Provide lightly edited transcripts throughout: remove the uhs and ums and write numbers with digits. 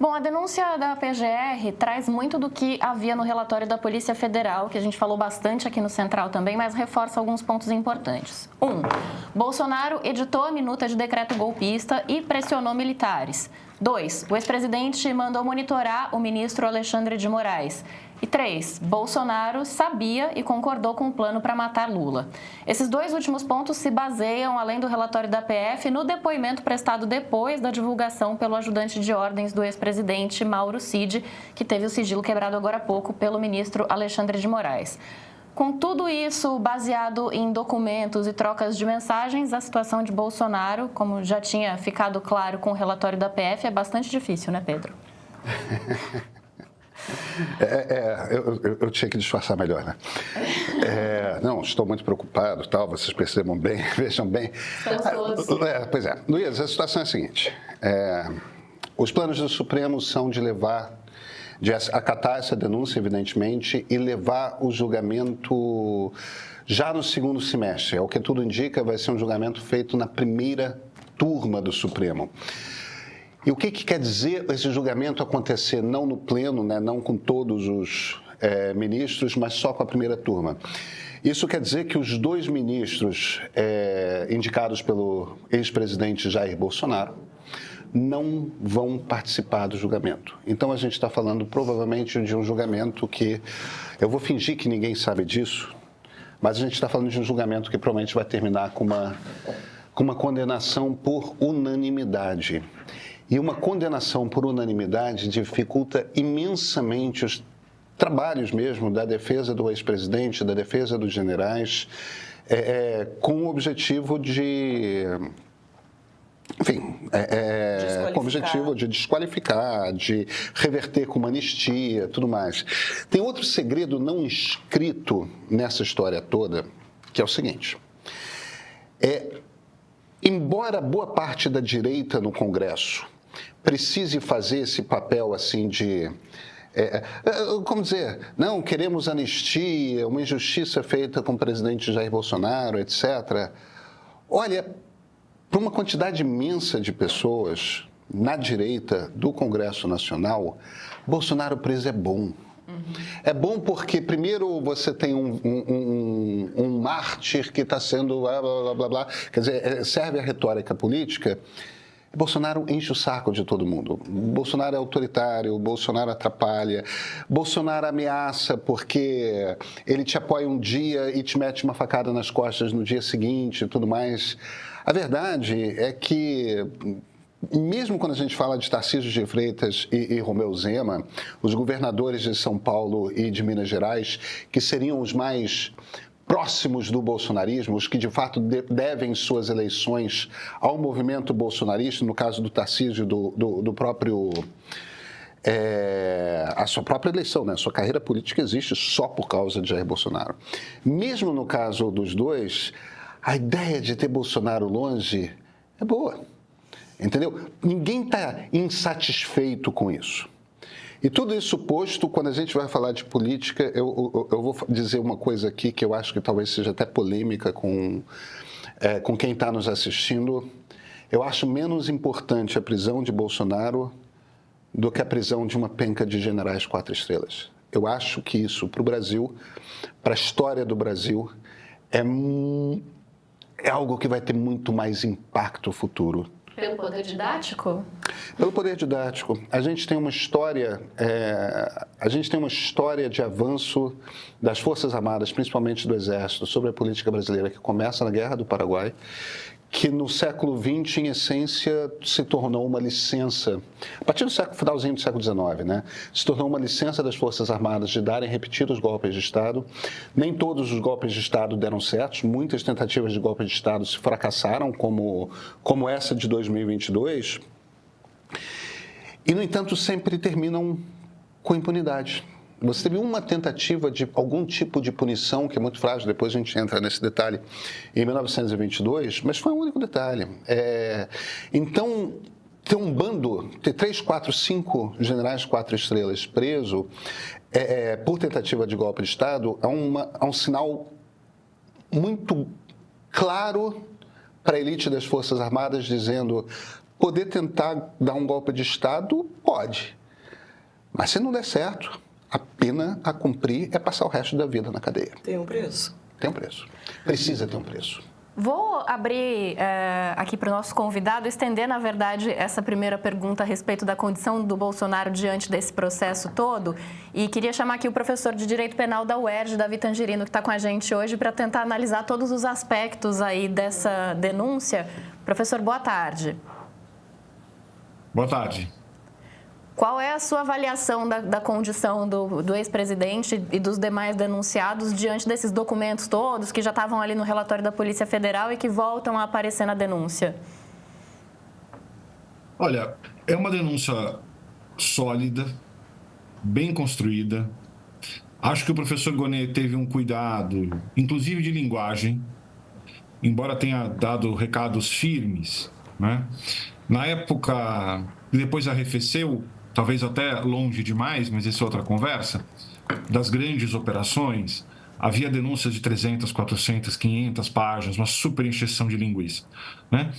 Bom, a denúncia da PGR traz muito do que havia no relatório da Polícia Federal, que a gente falou bastante aqui no Central também, mas reforça alguns pontos importantes. 1. Bolsonaro editou a minuta de decreto golpista e pressionou militares. 2. O ex-presidente mandou monitorar o ministro Alexandre de Moraes. E 3. Bolsonaro sabia e concordou com o plano para matar Lula. Esses dois últimos pontos se baseiam, além do relatório da PF, no depoimento prestado depois da divulgação pelo ajudante de ordens do ex-presidente Mauro Cid, que teve o sigilo quebrado agora há pouco pelo ministro Alexandre de Moraes. Com tudo isso baseado em documentos e trocas de mensagens, a situação de Bolsonaro, como já tinha ficado claro com o relatório da PF, é bastante difícil, né, Pedro? Eu tinha que disfarçar melhor, né? Não, estou muito preocupado, tal, vocês percebam bem, vejam bem. Estamos todos. Pois é, Luiz, a situação é a seguinte, os planos do Supremo são de acatar essa denúncia, evidentemente, e levar o julgamento já no segundo semestre. É o que tudo indica, vai ser um julgamento feito na primeira turma do Supremo. E o que quer dizer esse julgamento acontecer não no pleno, né, não com todos os ministros, mas só com a primeira turma? Isso quer dizer que os dois ministros indicados pelo ex-presidente Jair Bolsonaro não vão participar do julgamento. Então, a gente está falando provavelmente de um julgamento que, eu vou fingir que ninguém sabe disso, mas a gente está falando de um julgamento que provavelmente vai terminar com uma condenação por unanimidade. E uma condenação por unanimidade dificulta imensamente os trabalhos mesmo da defesa do ex-presidente, da defesa dos generais, com o objetivo de... Enfim, com o objetivo de desqualificar, de reverter com uma anistia, tudo mais. Tem outro segredo não escrito nessa história toda, que é o seguinte. Embora boa parte da direita no Congresso precise fazer esse papel assim de... como dizer, não, queremos anistia, uma injustiça feita com o presidente Jair Bolsonaro, etc. Olha, para uma quantidade imensa de pessoas na direita do Congresso Nacional, Bolsonaro preso é bom. É bom porque, primeiro, você tem um mártir que está sendo blá, blá, blá, blá. Quer dizer, serve a retórica política. Bolsonaro enche o saco de todo mundo. Bolsonaro é autoritário, Bolsonaro atrapalha, Bolsonaro ameaça porque ele te apoia um dia e te mete uma facada nas costas no dia seguinte e tudo mais. A verdade é que, mesmo quando a gente fala de Tarcísio de Freitas e Romeu Zema, os governadores de São Paulo e de Minas Gerais, que seriam os mais próximos do bolsonarismo, os que de fato devem suas eleições ao movimento bolsonarista, no caso do Tarcísio, do próprio... a sua própria eleição, né? A sua carreira política existe só por causa de Jair Bolsonaro. Mesmo no caso dos dois, a ideia de ter Bolsonaro longe é boa, entendeu? Ninguém está insatisfeito com isso. E tudo isso posto, quando a gente vai falar de política, eu vou dizer uma coisa aqui que eu acho que talvez seja até polêmica com quem está nos assistindo. Eu acho menos importante a prisão de Bolsonaro do que a prisão de uma penca de generais 4 estrelas. Eu acho que isso, para o Brasil, para a história do Brasil, é algo que vai ter muito mais impacto futuro. Pelo poder didático? Pelo poder didático. A gente tem uma história de avanço das Forças Armadas, principalmente do Exército, sobre a política brasileira, que começa na Guerra do Paraguai, que no século XX, em essência, se tornou uma licença, a partir do finalzinho do século XIX, né? Se tornou uma licença das Forças Armadas de darem repetidos golpes de Estado. Nem todos os golpes de Estado deram certo, muitas tentativas de golpe de Estado se fracassaram, como essa de 2022, e, no entanto, sempre terminam com impunidade. Você teve uma tentativa de algum tipo de punição, que é muito frágil, depois a gente entra nesse detalhe, em 1922, mas foi um único detalhe. Então, ter um bando, ter 3, 4, 5 generais 4 estrelas presos por tentativa de golpe de Estado é um sinal muito claro para a elite das Forças Armadas, dizendo: poder tentar dar um golpe de Estado, pode. Mas se não der certo, a pena a cumprir é passar o resto da vida na cadeia. Tem um preço. Tem um preço. Precisa ter um preço. Vou abrir aqui para o nosso convidado, estender, na verdade, essa primeira pergunta a respeito da condição do Bolsonaro diante desse processo todo. E queria chamar aqui o professor de Direito Penal da UERJ, Davi Tangerino, que está com a gente hoje, para tentar analisar todos os aspectos aí dessa denúncia. Professor, boa tarde. Boa tarde. Qual é a sua avaliação da condição do ex-presidente e dos demais denunciados diante desses documentos todos que já estavam ali no relatório da Polícia Federal e que voltam a aparecer na denúncia? Olha, é uma denúncia sólida, bem construída. Acho que o professor Gonê teve um cuidado, inclusive de linguagem, embora tenha dado recados firmes, né? Na época, depois arrefeceu, talvez até longe demais, mas isso é outra conversa, das grandes operações, havia denúncias de 300, 400, 500 páginas, uma super encheção de linguiça, né?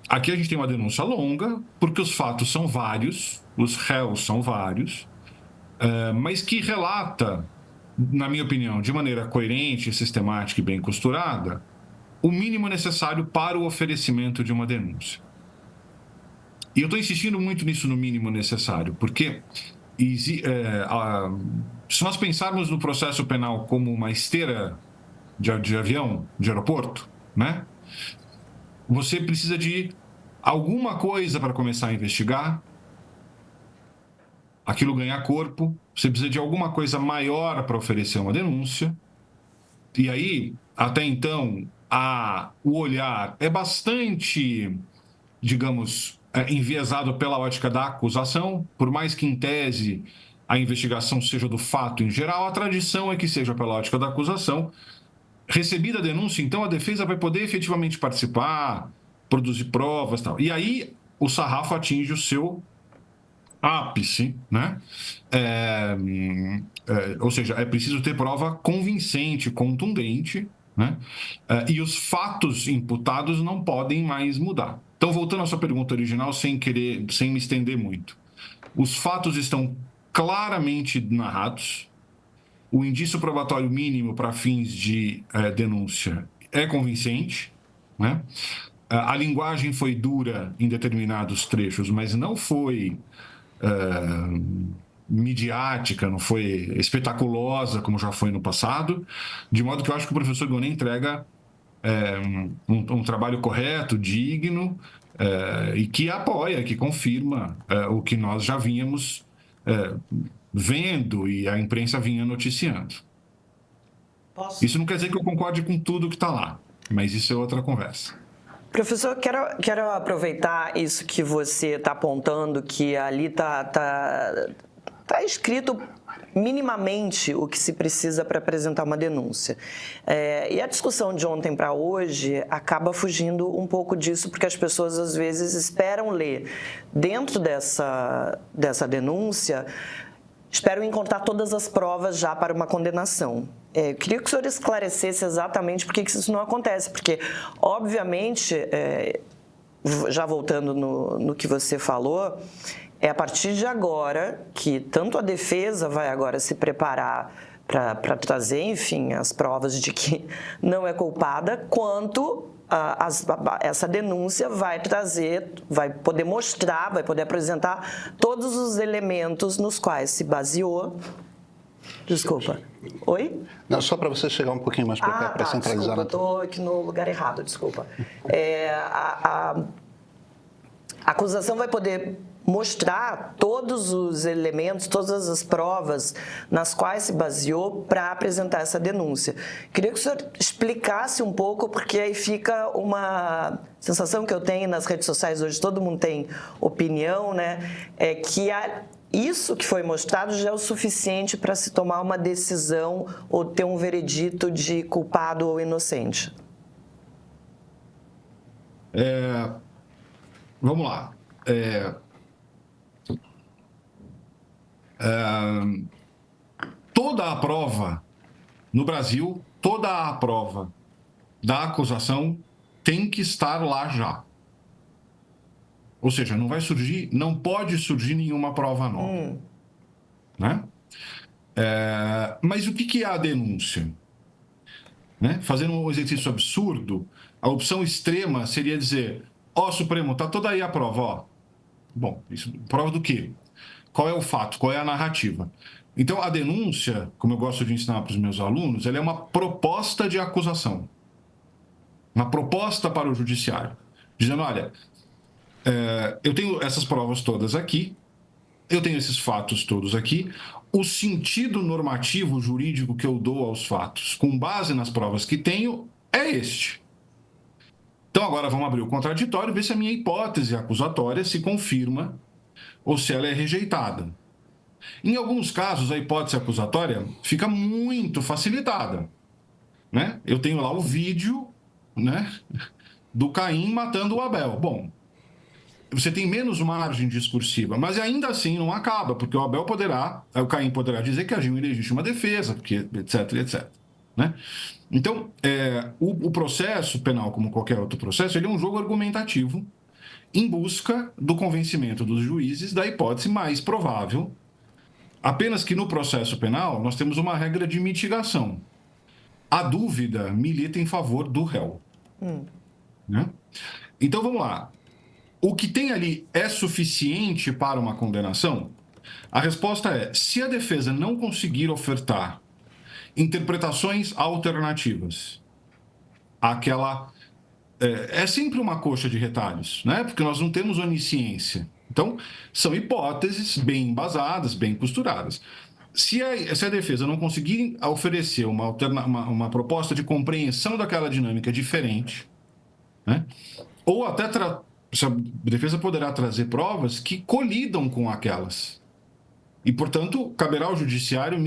Aqui a gente tem uma denúncia longa, porque os fatos são vários, os réus são vários, mas que relata, na minha opinião, de maneira coerente, sistemática e bem costurada, o mínimo necessário para o oferecimento de uma denúncia. E eu estou insistindo muito nisso, no mínimo necessário, porque se nós pensarmos no processo penal como uma esteira de avião, de aeroporto, né? Você precisa de alguma coisa para começar a investigar, aquilo ganhar corpo, você precisa de alguma coisa maior para oferecer uma denúncia, e aí, até então, o olhar é bastante, digamos, enviesado pela ótica da acusação, por mais que em tese a investigação seja do fato em geral, a tradição é que seja pela ótica da acusação. Recebida a denúncia, então a defesa vai poder efetivamente participar, produzir provas e tal. E aí o sarrafo atinge o seu ápice, né? Ou seja, é preciso ter prova convincente, contundente, né? E os fatos imputados não podem mais mudar. Então, voltando à sua pergunta original, sem me estender muito. Os fatos estão claramente narrados, o indício probatório mínimo para fins de denúncia é convincente, né? A linguagem foi dura em determinados trechos, mas não foi midiática, não foi espetaculosa como já foi no passado, de modo que eu acho que o professor Gonê entrega um trabalho correto, digno, e que apoia, que confirma o que nós já vínhamos vendo e a imprensa vinha noticiando. Isso não quer dizer que eu concorde com tudo que está lá, mas isso é outra conversa. Professor, quero aproveitar isso que você está apontando, que ali está escrito minimamente o que se precisa para apresentar uma denúncia. E a discussão de ontem para hoje acaba fugindo um pouco disso, porque as pessoas às vezes esperam ler dentro dessa denúncia, esperam encontrar todas as provas já para uma condenação. Eu queria que o senhor esclarecesse exatamente por que isso não acontece, porque, obviamente, já voltando no que você falou, é a partir de agora que tanto a defesa vai agora se preparar para trazer, enfim, as provas de que não é culpada, quanto essa denúncia vai poder mostrar, vai poder apresentar todos os elementos nos quais se baseou. Desculpa. Oi? Não, só para você chegar um pouquinho mais para cá, para centralizar. Desculpa, eu estou aqui no lugar errado, desculpa. A acusação vai poder mostrar todos os elementos, todas as provas nas quais se baseou para apresentar essa denúncia. Queria que o senhor explicasse um pouco, porque aí fica uma sensação que eu tenho nas redes sociais hoje, todo mundo tem opinião, né? É que isso que foi mostrado já é o suficiente para se tomar uma decisão ou ter um veredito de culpado ou inocente. Vamos lá. Toda a prova no Brasil, toda a prova da acusação tem que estar lá já. Ou seja, não pode surgir nenhuma prova nova. Né? Mas o que é a denúncia? Né? Fazendo um exercício absurdo, a opção extrema seria dizer: Supremo, tá toda aí a prova, ó. Bom, isso, prova do quê? Qual é o fato? Qual é a narrativa? Então, a denúncia, como eu gosto de ensinar para os meus alunos, ela é uma proposta de acusação. Uma proposta para o judiciário. Dizendo, olha, eu tenho essas provas todas aqui, eu tenho esses fatos todos aqui, o sentido normativo jurídico que eu dou aos fatos, com base nas provas que tenho, é este. Então, agora vamos abrir o contraditório e ver se a minha hipótese acusatória se confirma ou se ela é rejeitada. Em alguns casos, a hipótese acusatória fica muito facilitada. Né? Eu tenho lá o vídeo, né, do Caim matando o Abel. Bom, você tem menos margem discursiva, mas ainda assim não acaba, porque o Caim poderá dizer que agiu em legítima defesa, porque, etc, etc. Né? Então, o processo penal, como qualquer outro processo, ele é um jogo argumentativo em busca do convencimento dos juízes da hipótese mais provável, apenas que no processo penal nós temos uma regra de mitigação. A dúvida milita em favor do réu. Né? Então, vamos lá. O que tem ali é suficiente para uma condenação? A resposta é: se a defesa não conseguir ofertar interpretações alternativas àquela... É sempre uma coxa de retalhos, né? Porque nós não temos onisciência. Então, são hipóteses bem embasadas, bem costuradas. Se a defesa não conseguir oferecer uma proposta de compreensão daquela dinâmica diferente, né? Ou até a defesa poderá trazer provas que colidam com aquelas. E, portanto, caberá ao judiciário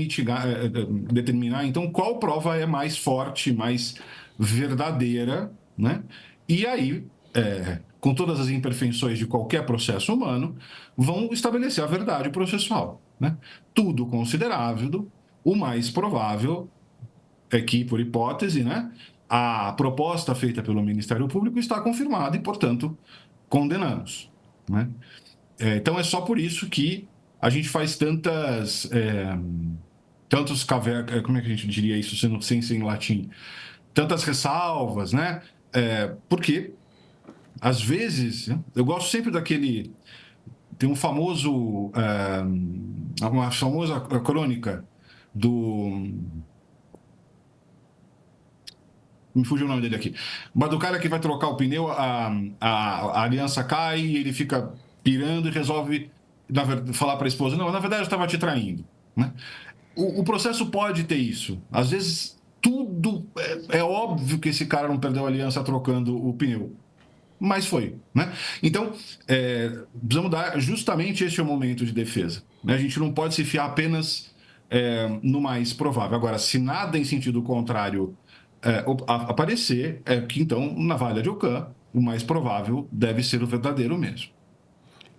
determinar, então, qual prova é mais forte, mais verdadeira, né? E aí, com todas as imperfeições de qualquer processo humano, vão estabelecer a verdade processual. Né? Tudo considerável, o mais provável é que, por hipótese, né, a proposta feita pelo Ministério Público está confirmada e, portanto, condenamos. Né? Então, é só por isso que a gente faz tantos como é que a gente diria isso sem ser em latim? Tantas ressalvas, né? Porque, às vezes, eu gosto sempre daquele... Tem uma famosa crônica do... Me fugiu o nome dele aqui. Mas do cara que vai trocar o pneu, a aliança cai e ele fica pirando e resolve falar para a esposa: não, na verdade eu estava te traindo. Né? O processo pode ter isso. Às vezes, tudo... É óbvio que esse cara não perdeu a aliança trocando o pneu. Mas foi. Né? Então, precisamos dar justamente esse é o momento de defesa. Né? A gente não pode se fiar apenas no mais provável. Agora, se nada em sentido contrário aparecer, que então, na Valha de Ocã, o mais provável deve ser o verdadeiro mesmo.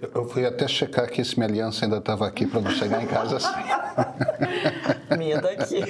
Eu fui até checar aqui se minha aliança ainda estava aqui para não chegar em casa assim. Minha tá aqui.